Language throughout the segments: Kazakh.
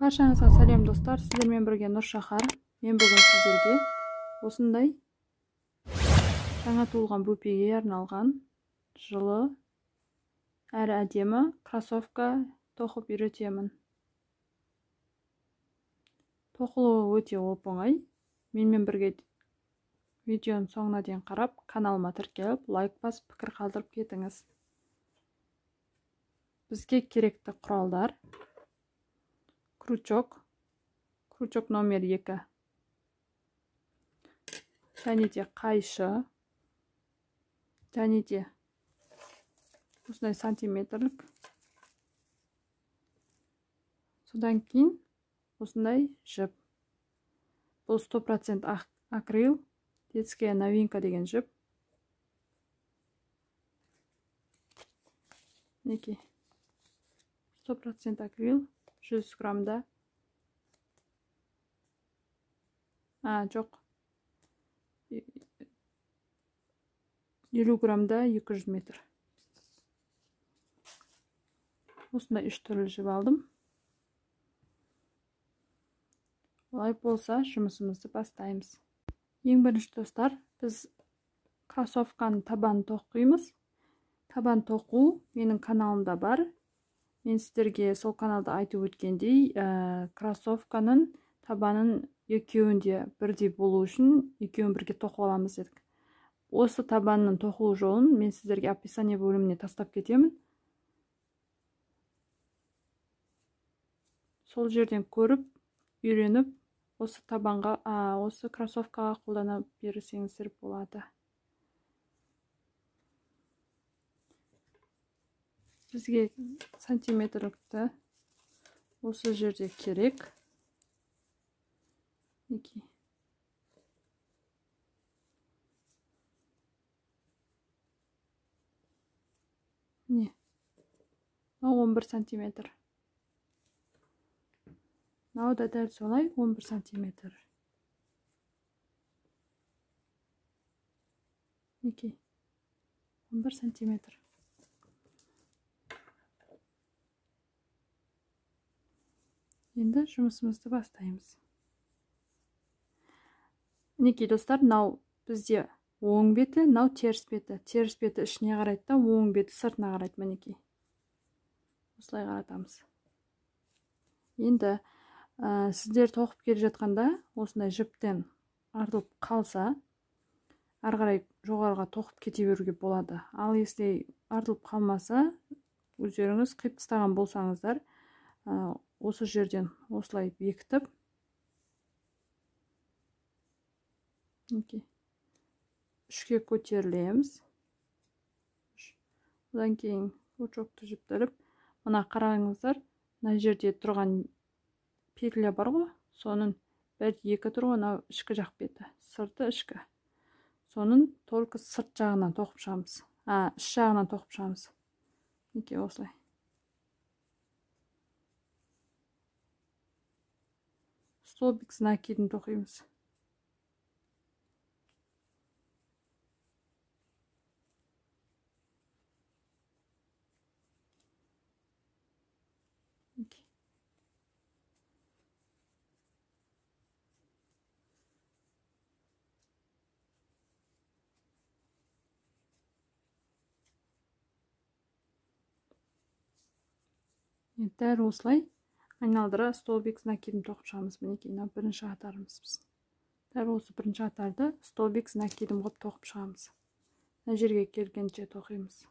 Barchangizga salom do'stlar, sizlar bilan birga Nurshahar. Men bugun sizlarga осындай жаңа туылған бөпеге арналған жылы әрі әдемі кроссовка тоқып үйретемін. Тоқылуы өте оп-оңай. Менімен бірге видеоның соңына дейін қарап, каналыма тіркеліп, лайк басып, пікір қалдырып кетіңіз. Бізге керекті құралдар: крючок номер 2, және де қайшы, және де осындай сантиметрлік. Содан кейін осындай жіп. Бұл 100% акрил, детская новинка деген жіп. Неке 100% акрил, 100 грамда. Жоқ. 50 грамда 200 метр. Осындай 3 түрлі жіп алдым. Олай болса, жұмысымызды бастаймыз. Ең бірінші достар, біз кроссовканың табанын тоқимыз. Табан тоқу менің каналымда бар. Мен сіздерге сол каналда айтып өткендей, кроссовканың табанын екеуінде бірдей болу үшін екеуін бірге тоқып аламыз дедік. Осы табанның тоқылу жолын мен сіздерге описание бөліміне тастап кетемін. Сол жерден көріп, үйреніп, осы табанға, осы кроссовкаға қолдана берсеңіздер болады. Бізге сантиметрлікті осы жерде керек. Не? 11 сантиметр. Мынау да дәл солай 11 сантиметр. Неке 11 сантиметр. Енді жұмысымызды бастаймыз. Неке достар, мынау бізде оң беті, мынау теріс беті. Теріс беті ішіне қарайды да, оң беті сыртына қарайды. Мінекей. Осылай қаратамыз. Енді сіздер тоқып келе жатқанда, осындай жіптен артылып қалса, ары қарай жоғарыға тоқып кете беруге болады. Ал если артылып қалмаса, өздеріңіз қиып тастаған болсаңыздар, осы жерден осылай бекітіп, үшке көтерілеміз. Одан кейін крючокты жіптіріп, мына қараңыздар, мына жерде тұрған петля бар ғой, соның 1-2 тұр ғой, мынау ішкі жақ беті, сырты ішкі. Соның только сырт жағынан тоқып шығамыз. Іш жағынан тоқып шығамыз. Неке осылай. Столбик знакидін тоқимыз. Дәл осылай айналдыра столбик знакидін тоқып шығамыз. Мінекей, бірінші қатарымыз біз. Дәл осы бірінші қатарды столбик знакидін қып тоқып шығамыз. Мына жерге келгенше тоқимыз.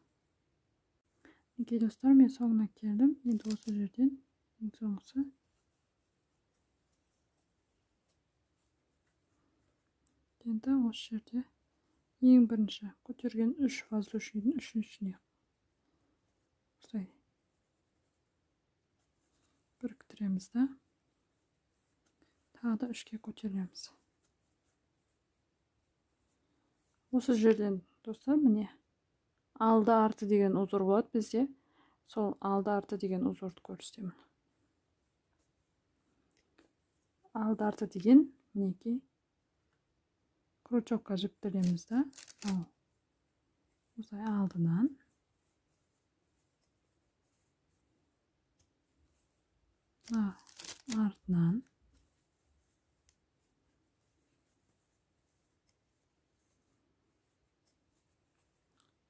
Мінекей достар, мен соңына келдім. Енді осы жерден ең соңғысы. Енді осы жерде ең бірінші көтерген 3 воздушныйдың үшіншісіне осылай біріктіреміз да, тағы да 3-ке көтереміз. Осы жерден достар, міне алды арты деген узор болады бізде. Сол алды арты деген узорды көрсетемін. Алды арты деген мінекей крючокқа жіптіреміз да, осылай алдынан артынан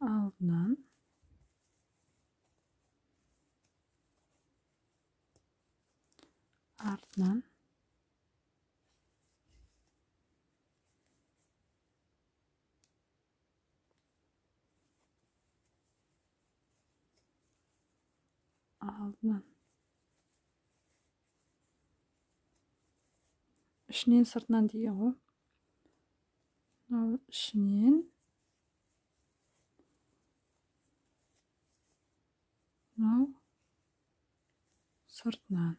алдынан артынан алдынан ішінен сыртынан деген ғой. Мынау ішінен мынау сыртынан.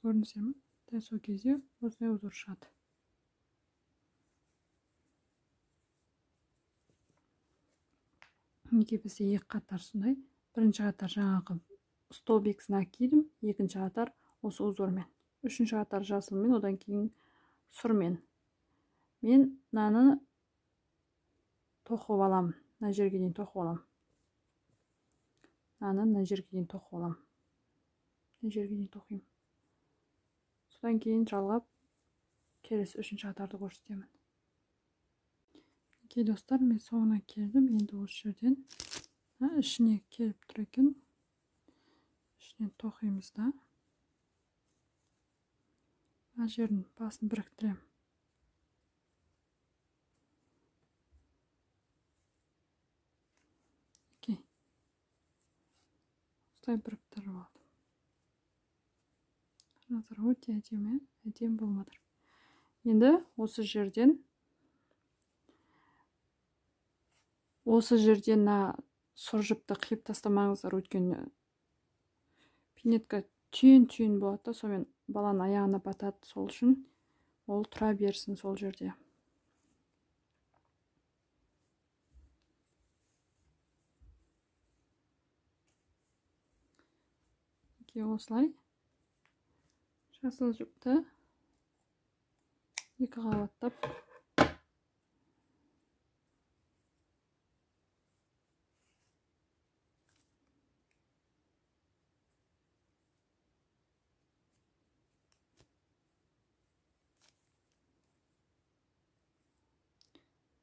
Көрінсем, дәл сол кезде осылай ұзыршады. Неге бізде екі қатар сондай? Бірінші қатар жаңағы столбик знак кидім, екінші қатар осы узормен. Үшінші қатар жасылмен, одан кейін сұрмен. Мен мынаны тоқып алам. Мына жерге дейін тоқып алам. Мына жерге дейін тоқып алам. Мына жерге дейін тоқимын. Содан кейін жалғап, келесі үшінші қатарды көрсетемін. Достар, мен соңына келдім. Енді осы жерден ішіне келіп тұр екен. Ішінен тоқимыз да. Мына жердің басын біріктірем. Осылай біріктіріп алдым. Назар, өте әдемі болмадыр. Енді осы жерден сұр жіпті қиып тастамаңыздар, өйткені пинетка түйін болады, сонымен баланың аяғына батады, сол үшін ол тұра берсін сол жерде. Осылай жасыл жіпті екі қабаттап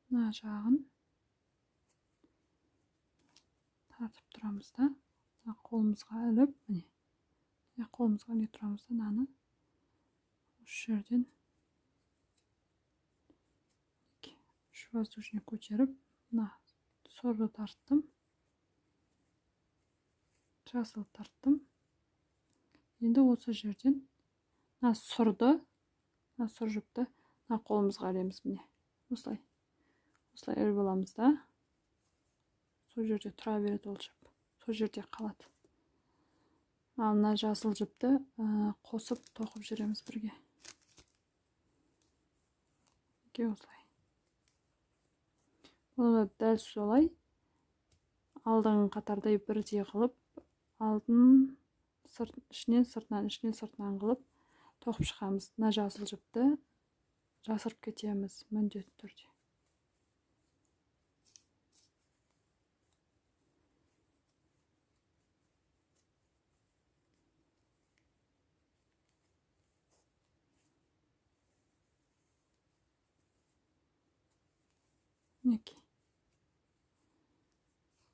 мына жағын тартып тұрамыз да, қолымызға іліп, қолымызға не тұрамыз да, мынаны осы жерден үш воздушный көтеріп, мына сұрды тарттым, жасыл тарттым. Енді осы жерден мына сұр жіпті қолымызға ілеміз, міне. Осылай іліп аламыз да. Сол жерде тұра береді ол жіп. Сол жерде қалады. Ал мына жасыл жіпті қосып тоқып жүреміз бірге. Осылай. Оны дәл солай алдыңғы қатардай бірдей қылып, алдын ішінен сыртынан қылып тоқып шығамыз. Мына жасыл жіпті жасырып кетеміз міндетті түрде.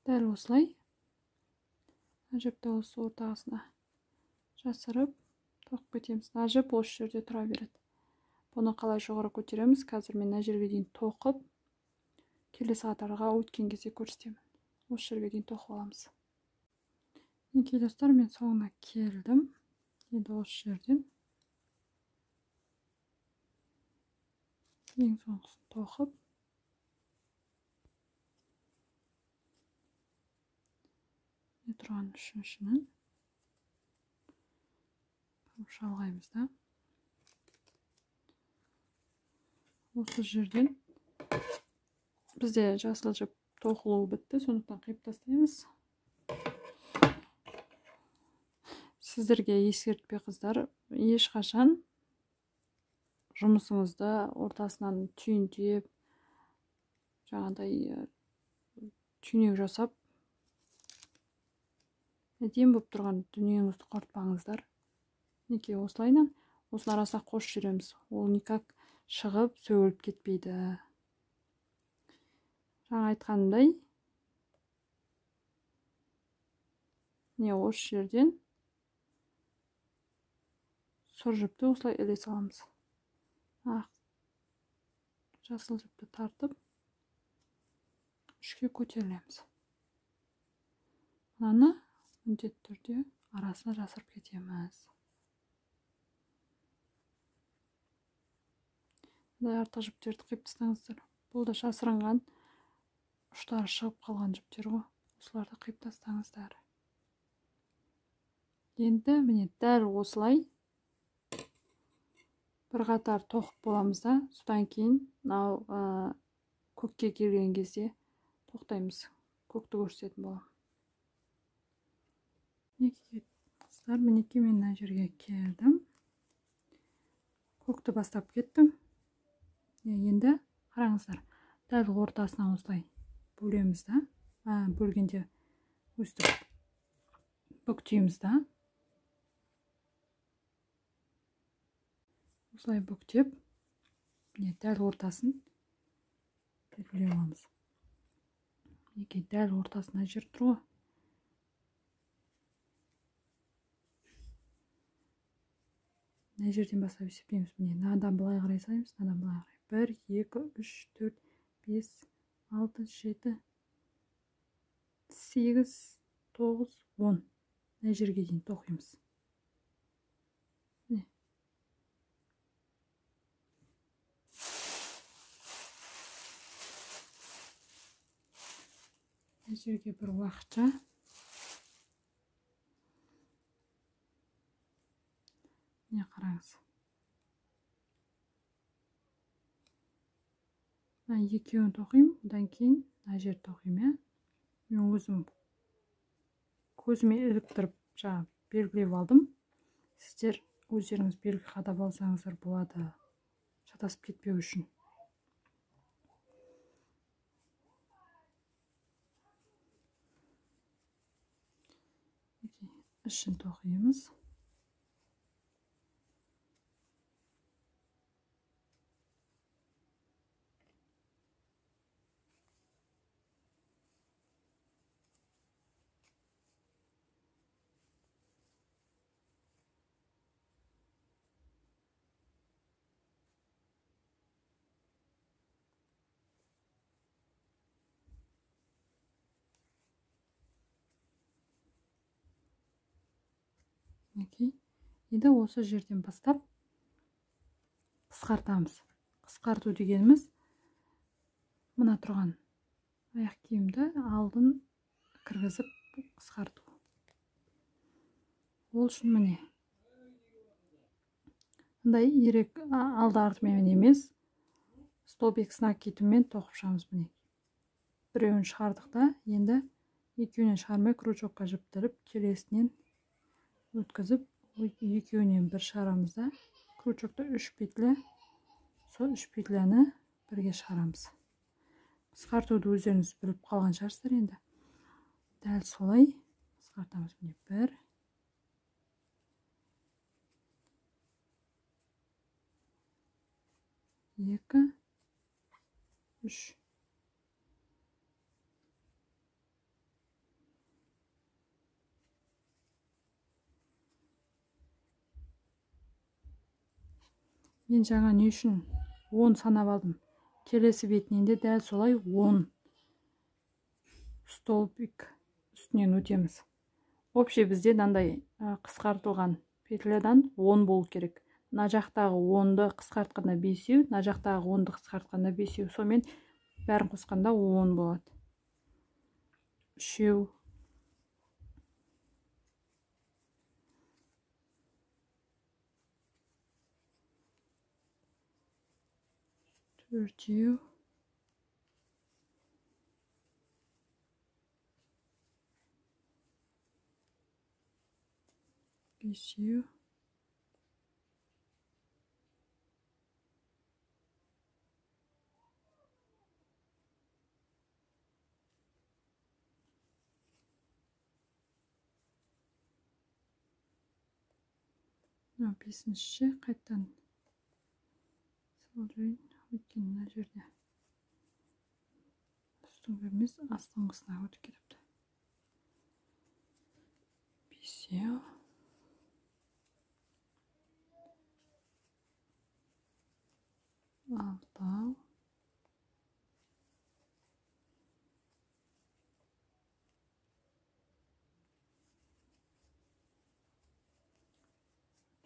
Дәл осылай жіпті осы ортасына жасырып тоқып кетеміз. Мына жіп осы жерде тұра береді. Бұны қалай жоғары көтереміз? Қазір мен мына жерге дейін тоқып, келесі қатарға өткен кезде көрсетемін. Осы жерге дейін тоқып аламыз. Достар, мен соңына келдім. Енді осы жерден ең соңғысын тоқып, тұрған үшіншінің жалғаймыз да. Осы жерден бізде жасыл жіп тоқылуы бітті, сондықтан қиып тастаймыз. Сіздерге ескертпе, қыздар, ешқашан жұмысыңызды ортасынан түйіндеп, жаңағыдай түйнек жасап, әдемі болып тұрған дүниеңізді құртпаңыздар. Неке осылайынан, осылар арасында қосып жүреміз. Ол никак шығып, сөгіліп кетпейді. Жаңа айтқанымдай, не осы жерден сұр жіпті осылай іле саламыз. Жасыл жіпті тартып, үшке көтерілеміз. Мынаны міндетті түрде арасына жасырып кетеміз. Артық жіптерді қиып тастаңыздар. Бұл да жасырынған, ұштары шығып қалған жіптер ғой. Осыларды қиып тастаңыздар. Енді міне дәл осылай бір қатар тоқып боламыз да, содан кейін көкке келген кезде тоқтаймыз. Көкті көрсететін болам. Мінеке мен мына жерге келдім. Көкті бастап кеттім. Енді қараңыздар, дәл ортасынан осылай бөлеміз да, бөлгенде өстіп бүктейміз да. Осылай бүктеп, дәл ортасын белгілеп аламыз. Неге дәл ортасына жер тұр ғой. Мына жерден бастап есептейміз. Мынадан былай қарай sayамыз, мынадан былай қарай. 1, 2, 3, 4, 5, 6, 7, 8, 9, 10. Мына жерге дейін тоқимыз. Мына жерге бір уақытша қараңыз. Мен екеуін тоқим, одан кейін мына жер тоқим. Мен өзім көзіме іліктіріп белгілеп алдым. Сіздер өздеріңіз белгі қадап алсаңыздар болады, шатасып кетпеу үшін. Ішін тоқимыз. Енді осы жерден бастап қысқартамыз. Қысқарту дегеніміз мына тұрған аяқ киімді алдын кіргізіп қысқарту. Ол үшін міне мындай ерек алды артымен емес, столбик знак кетумен тоқып шығамыз. Міне біреуін шығардық та, енді екеуінен шығармай крючокқа жіптіріп, келесінен өткізіп, екеуінен бір шығарамыз да, крючокта 3 петля, сол 3 петляны бірге шығарамыз. Қысқартуды өздеріңіз біліп қалған шығарсыздар енді. Дәл солай қысқартамыз. Міне 1, 2, 3. Мен жаңа не үшін 10 санап алдым. Келесі бетінен де дәл солай 10 столбик үстінен өтеміз. Вообще бізде мынандай қысқартылған петлядан 10 болу керек. Мына жақтағы 10-ды қысқартқанда 5-еу, мына жақтағы 10-ды қысқартқанда 5-еу. Сонымен бәрін қосқанда 10 болады. 3-еу. 4-еу. 5-еу. бесінші қайттан салдырайын, өйткені мына жерде үстіңгі емес астыңғысына өтіп кетіпті. Бесеу, алтау,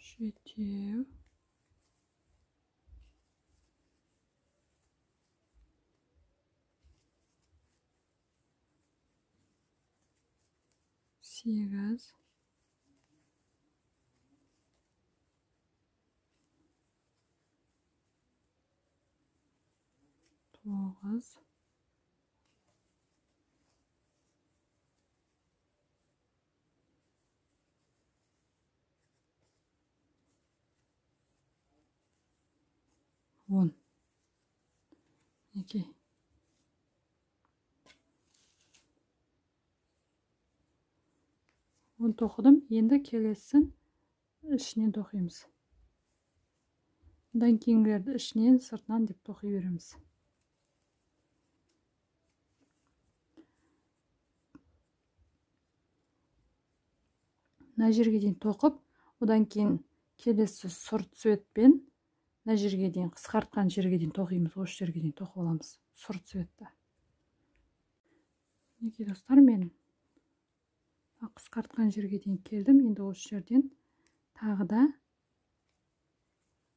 жетеу, сегіз, тоғыз, он. Неке. Он тоқыдым. Енді келесін ішінен тоқимыз. Бұдан кейінгілерді ішінен, сыртынан деп тоқи береміз. Мына жерге дейін тоқып, одан кейін келесі сұр цветпен мына жерге дейін, қысқартқан жерге дейін тоқимыз. Осы жерге дейін тоқып аламыз сұр цветті. Неке достар, мен қысқартқан жерге дейін келдім. Енді осы жерден тағы да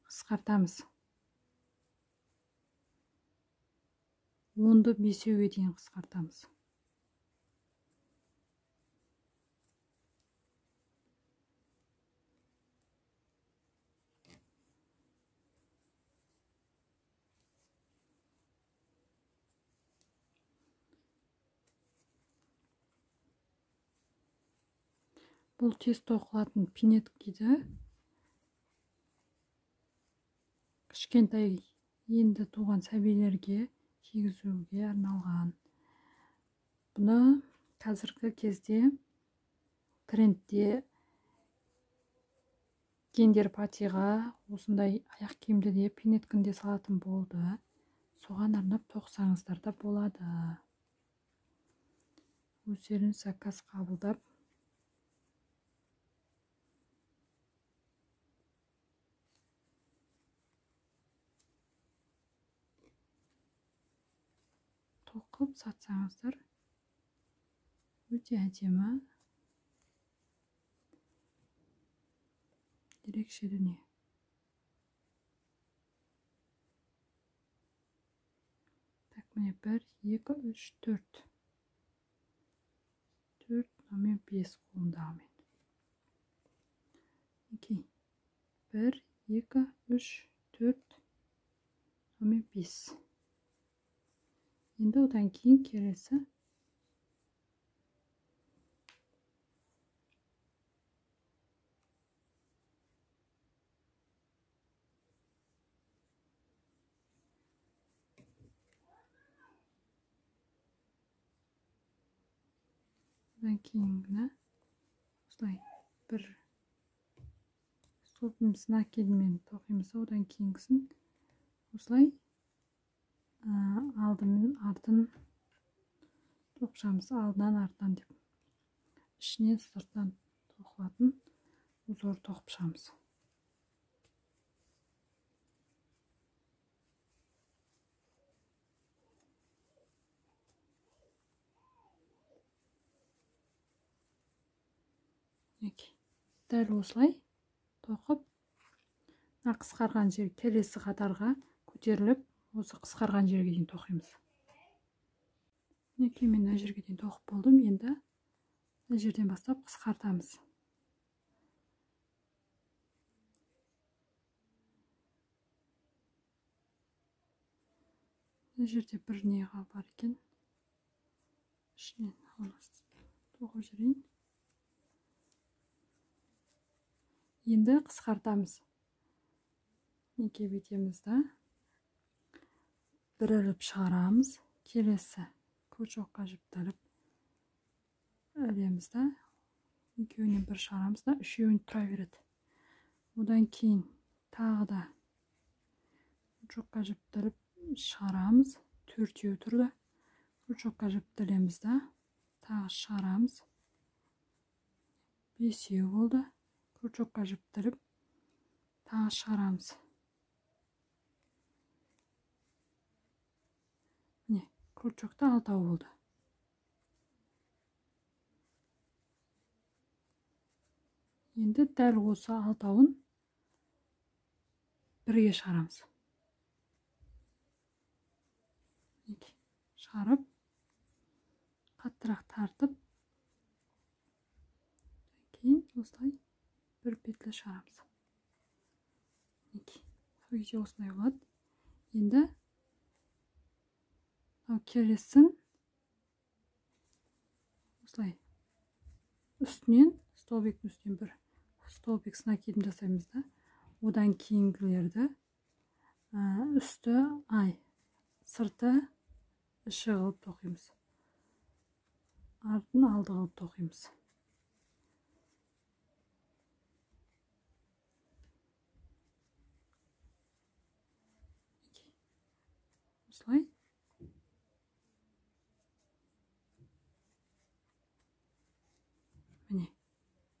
қысқартамыз. 10-ды 5-ге дейін қысқартамыз. Бұл тез тоқылатын пинеткиді кішкентай енді туған сәбилерге кигізуге арналған. Бұны қазіргі кезде трендте гендер патиға осындай аяқ киімді де пинеткінде салатын болды. Соған арнап тоқсаңыздар да болады. Өздеріңіз заказ қабылдап тоқып сатсаңыздар өте әдемі, ерекше дүние. Так, міне 1, 2, 3, 4. 4, мен 5 қолымдағы мен. 1, 2, 3, 4, мен 5. Енді одан кейін келесі одан кейінгіні осылай бір столбымызын накидмен тоқимыз. Одан кейінгісін осылай алдымен артын тоқшамыз, алдынан артынан деп. Ішінен сыртынан тоқылатын узор тоқып шығамыз. Дәл осылай тоқып, қысқарған жер келесі қатарға көтеріліп, осы қысқарған жерге дейін тоқимыз. Неке, мен мына жерге дейін тоқып болдым. Енді мына жерден бастап қысқартамыз. Мына жерде бір неға бар екен. Ішінен оны тоқып жүрейін. Енді қысқартамыз. Неке бетемізді бір іліп шығарамыз. Келесі көшоққа жіптіріп ілеміз да, екеуінен бір шығарамыз да, үшеуін тұра береді. Одан кейін тағы да крючокқа жіптіріп шығарамыз. 4 тұрды. Крючокқа жіптіреміз да, тағы шығарамыз. 5 болды. Крючокқа жіптіріп тағы шығарамыз. Міне, крючокта 6 болды. Енді дәл осы 6-ын бірге шығарамыз. Шығарып, қаттырақ тартып, кейін осылай бір петля шығарамыз. Сол кезде осылай болады. Енді келесін осылай үстінен, столбиктің үстінен бір столбик с накидін жасаймыз да. Одан кейінгілерді үсті, сырты іші қылып тоқимыз. Артын алды қылып тоқимыз. Осылай. Міне,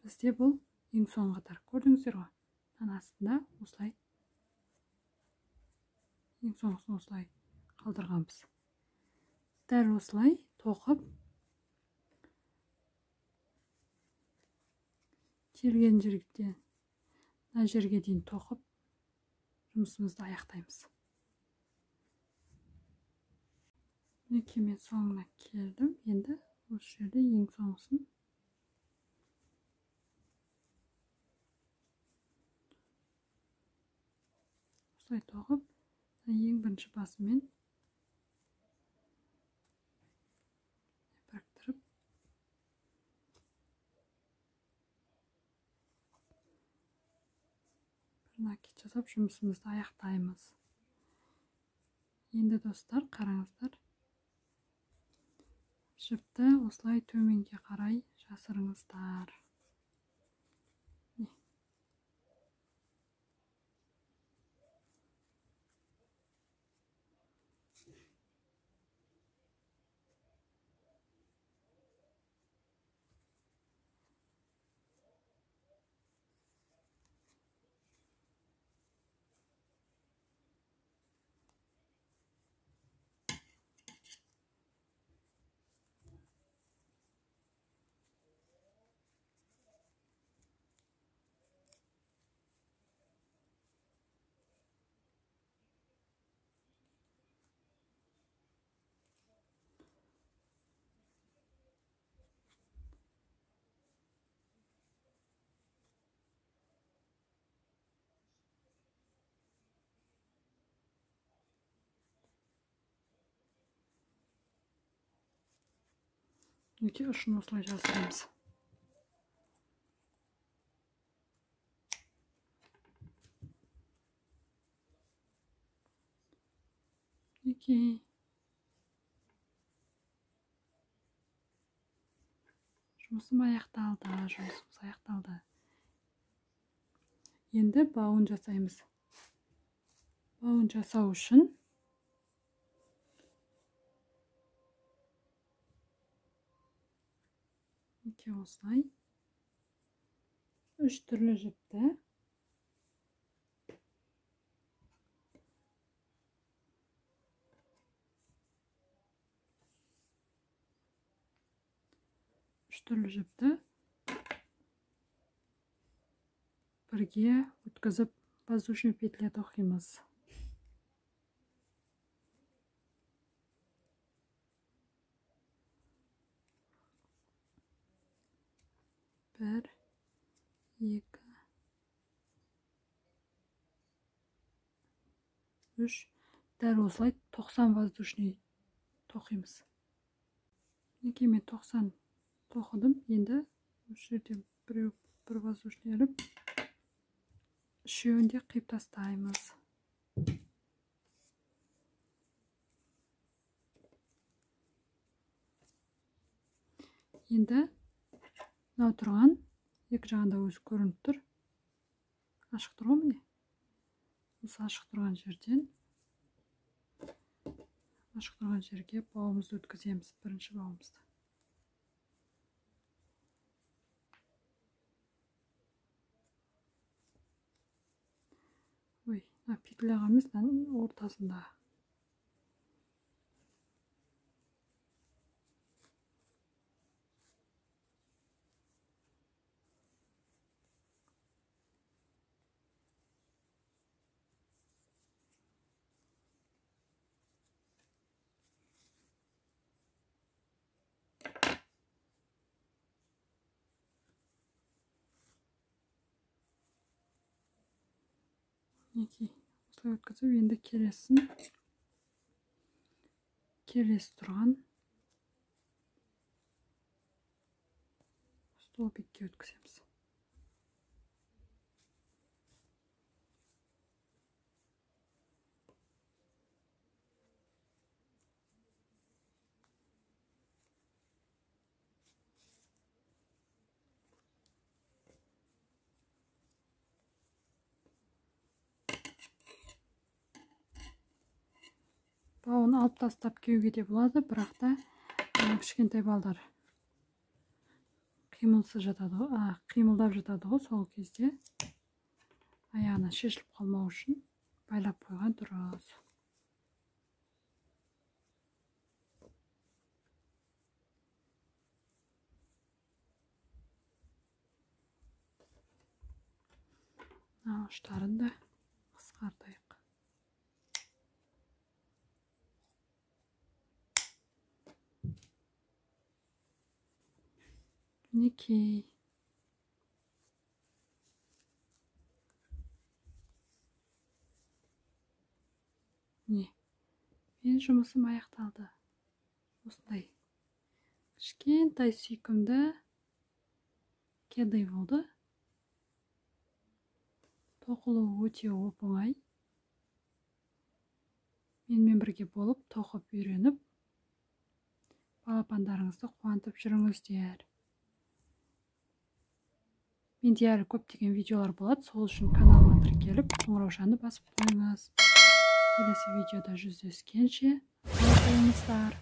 бізде бұл ең соңғы қатар. Көрдіңіздер ғой? Астында осылай. Ең соңғысын осылай қалдырғанбыз. Дәл осылай тоқып, келген жерден, мына жерге дейін тоқып, жұмысымызды аяқтаймыз. Мінекей мен соңына келдім. Енді осы жерде ең соңғысын осылай тоқып, ең бірінші басымен біріктіріп, бір накид жасап жұмысымызды аяқтаймыз. Енді достар, қараңыздар. Жіпті осылай төменге қарай жасырыңыздар. Мінекей ұшын осылай жасаймыз. Мінекей. Жұмысым аяқталды. Енді бауын жасаймыз. Бауын жасау үшін осылай 3 түрлі жіпті бірге өткізіп воздушный петля тоқимыз. Бір, екі, үш. Дәл осылай 90 воздушный тоқимыз. Мінекей мен 90 тоқыдым. Енді осы жерден бір воздушный іліп, үшеуін де қиып тастаймыз. Енді мынау тұрған екі жағында өзі көрініп тұр. Ашық тұр ғой міне. Осы ашық тұрған жерден жерге бауымызды өткіземіз, бірінші бауымызды. Ой, петляға емес, ортасында. Мінекей, осылай өткізіп, енді келесі тұрған столбикке өткіземіз. Бауын алып тастап кеуге де болады, бірақ та кішкентай балдар қимылдап жатады ғой, сол кезде аяғына шешіліп қалмау үшін байлап қойған дұрыс. Ұштарын да қысқартайық. Мінекей. Міне, мен жұмысым аяқталды. Осындай кішкентай сүйкімді кедай болды. Тоқылуы өте оп-оңай. Менімен бірге болып, тоқып үйреніп, балапандарыңызды қуантып жүріңіздер. Менде әлі көптеген видеолар болады, сол үшін каналыма тіркеліп, қоңыраушаны басып қойыңыз. Келесі видеода жүздескенше сау болыңыздар.